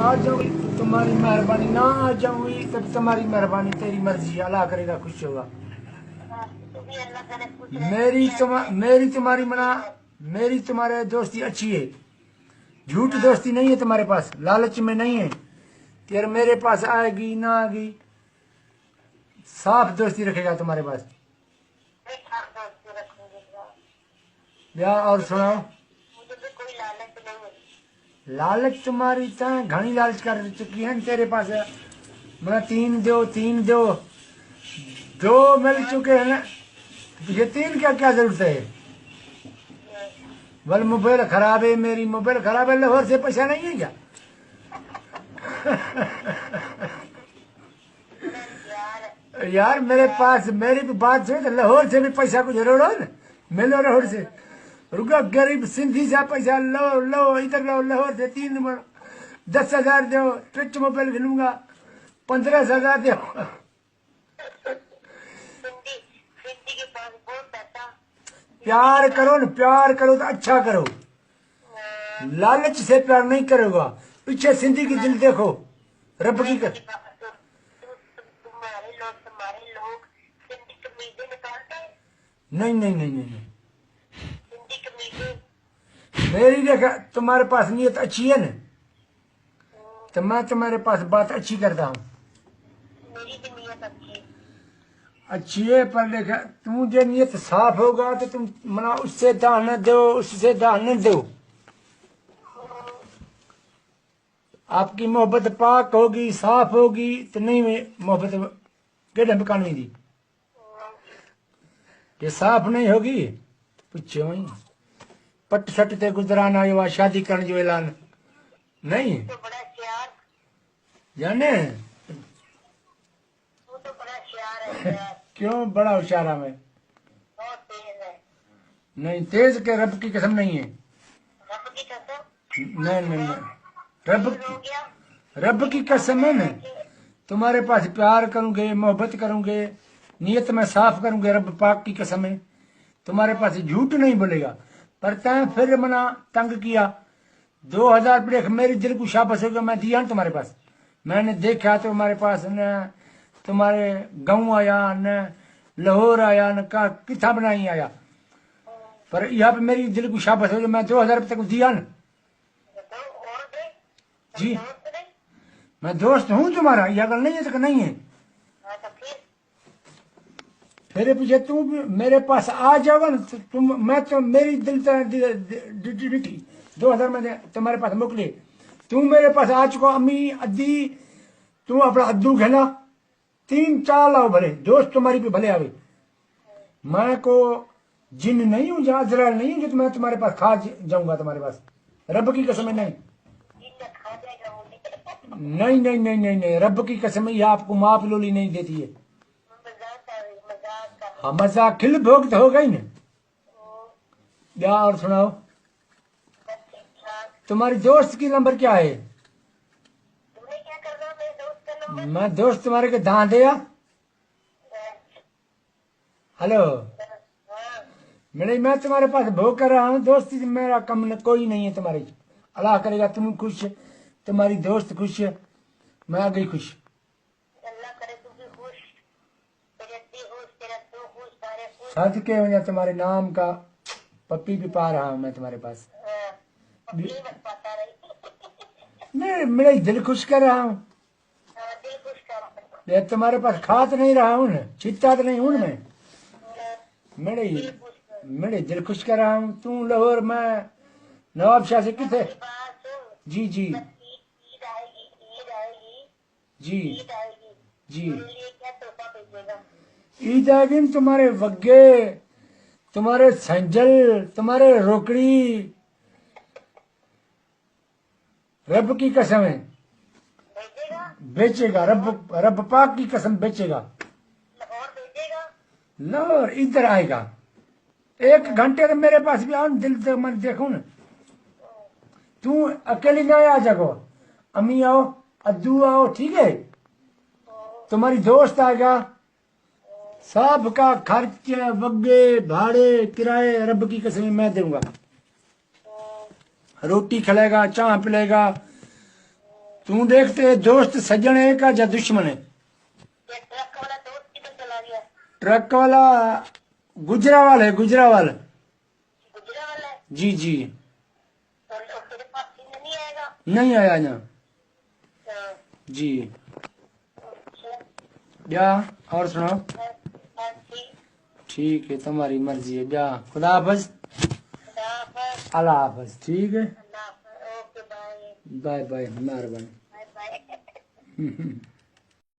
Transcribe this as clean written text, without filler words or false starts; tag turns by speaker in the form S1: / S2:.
S1: आ जाऊंगी, तुम्हारी मेहरबानी। ना आ जाऊंगी तब तुम्हारी मेहरबानी, तेरी मर्जी, अल्लाह करेगा खुश होगा। मेरी तुम्हारी मना, मेरी तुम्हारे दोस्ती अच्छी है, झूठ दोस्ती नहीं है तुम्हारे पास, लालच में नहीं है कि यार मेरे पास आएगी ना आएगी, साफ दोस्ती रखेगा तुम्हारे पास। या और सुनाओ। लालच तुम्हारी घनी लालच कर चुकी है तेरे पास। मैं तीन दो दो मिल चुके हैं ना, ये तीन क्या क्या जरूरत है। बल मोबाइल खराब है, मेरी मोबाइल खराब है, लाहौर से पैसा नहीं है क्या? यार मेरे पास, मेरी भी बात सुन, लाहौर से भी पैसा को जरूर हो ना, मिलो लाहौर से। रुका गरीब सिंधी से पैसा लो लो, इधर लो, लाहौर से 10,000 दो, टच मोबाइल खिलूंगा, 15,000 दो। प्यार करो ना, प्यार करो तो अच्छा करो, लालच से प्यार नहीं करोगा। पीछे सिंधी की दिल देखो, रब की कर। नहीं नहीं नहीं नहीं, नहीं। मेरी देखा तुम्हारे पास नीयत अच्छी है ना, तो मैं तुम्हारे पास बात अच्छी करता हूँ। अच्छी है, पर देखा तुम जो नीयत साफ होगा तो तुम मना उससे दान दो, उससे दान दो। आपकी मोहब्बत पाक होगी, साफ होगी तो नहीं में मोहब्बत केड़े मकान में दी। ये साफ नहीं होगी तो पूछे वही पट सट ते गुजराना आयो, शादी करने जो ऐलान नहीं जाने। क्यों बड़ा होशियार है मैं? नहीं तेज के रब की कसम नहीं है। नहीं नहीं नहीं, रब की कसम है ना, तुम्हारे पास प्यार करूंगे, मोहब्बत करूंगे, नियत में साफ करूंगे, रब पाक की कसम है तुम्हारे पास झूठ नहीं बोलेगा। पर तैं फिर मना तंग किया, 2,000 रुपये मेरी दिल को शाबाश हो गया, मैं दिया ना तुम्हारे पास। मैंने देखा तो हमारे पास न तुम्हारे गाँव आया, न लाहौर आया, न का किथा बनाई आया, पर यहाँ पे मेरी दिल को शाबाश हो गया, मैं 2,000 रुपये तक दिया ना जी। मैं दोस्त हूँ तुम्हारा, यह गल नहीं है तो नहीं है। फिर पीछे तुम मेरे पास आ जाओगा ना तो तुम, मैं तो मेरी दिल 2,000 में तुम्हारे पास मोकले, तुम मेरे पास आ चुका, अम्मी अद्दी तुम अपना अद्दू खेला, 3-4 लाओ भले, दोस्त तुम्हारी भी भले आवे। मैं को जिन नहीं हूँ, जहाँ अजराइल नहीं हूँ जो मैं तुम्हारे पास खा जाऊंगा तुम्हारे पास, रब की कसम नहीं। नहीं नहीं नहीं नहीं नहीं, रब की कसम ये आपको माफ लोली नहीं देती है। हाँ मजाक खिल भोग तो हो गई ना। क्या और सुनाओ। तुम्हारी दोस्त की नंबर क्या है? मैं दोस्त तुम्हारे के दां दिया। हेलो मेरे, मैं तुम्हारे पास भोग कर रहा हूँ, दोस्ती मेरा कम न, कोई नहीं है तुम्हारी। अल्लाह करेगा तुम खुश, तुम्हारी दोस्त खुश, मैं आ गई खुश। सद के वजह तुम्हारे नाम का पप्पी भी पा रहा हूँ मैं तुम्हारे पास। नहीं मेरे दिल खुश कर रहा हूँ, तुम्हारे पास खा तो नहीं रहा हूँ ना, छिट्टा तो नहीं हूँ मैं, मेरे दिल खुश कर रहा हूँ। तू लाहौर, मैं नवाब शाह से किथे। जी जी जी जी, ईद आएगी न, तुम्हारे वग्गे, तुम्हारे संजल, तुम्हारे रोकड़ी, रब की कसम है बेचेगा, रब पाक की कसम बेचेगा। लाहौर इधर आएगा, 1 घंटे तो मेरे पास भी आओ, दिल से मैं देखूं ना। तू अकेली ना आ जाओ, अम्मी आओ, अद्दू आओ, ठीक है, तुम्हारी दोस्त आएगा, सब का खर्च वग्गे भाड़े किराए रब की कसम मैं दूंगा। रोटी खिलाएगा, चाय पिलाएगा, तू देखते दोस्त सज्जन है का या दुश्मन है?
S2: ये ट्रक वाला दोस्त किधर चला गया?
S1: ट्रक वाला गुजरावाल है, गुजरावाल।
S2: गुजरा वाला है।
S1: जी जी।
S2: तो तेरे पास सीन नहीं आएगा?
S1: नहीं आया ना
S2: हाँ,
S1: जी।
S2: अच्छा,
S1: ब्या और सुनाओ।
S2: ठीक।
S1: ठीक है, तुम्हारी मर्जी है। ब्या खुदा हाफिज।
S2: खुदा हाफिज।
S1: अल्लाह हाफिज। ठीक है,
S2: अल्लाह हाफिज। Okay bye.
S1: बाय बाय, मेहरबानी।
S2: Bye bye.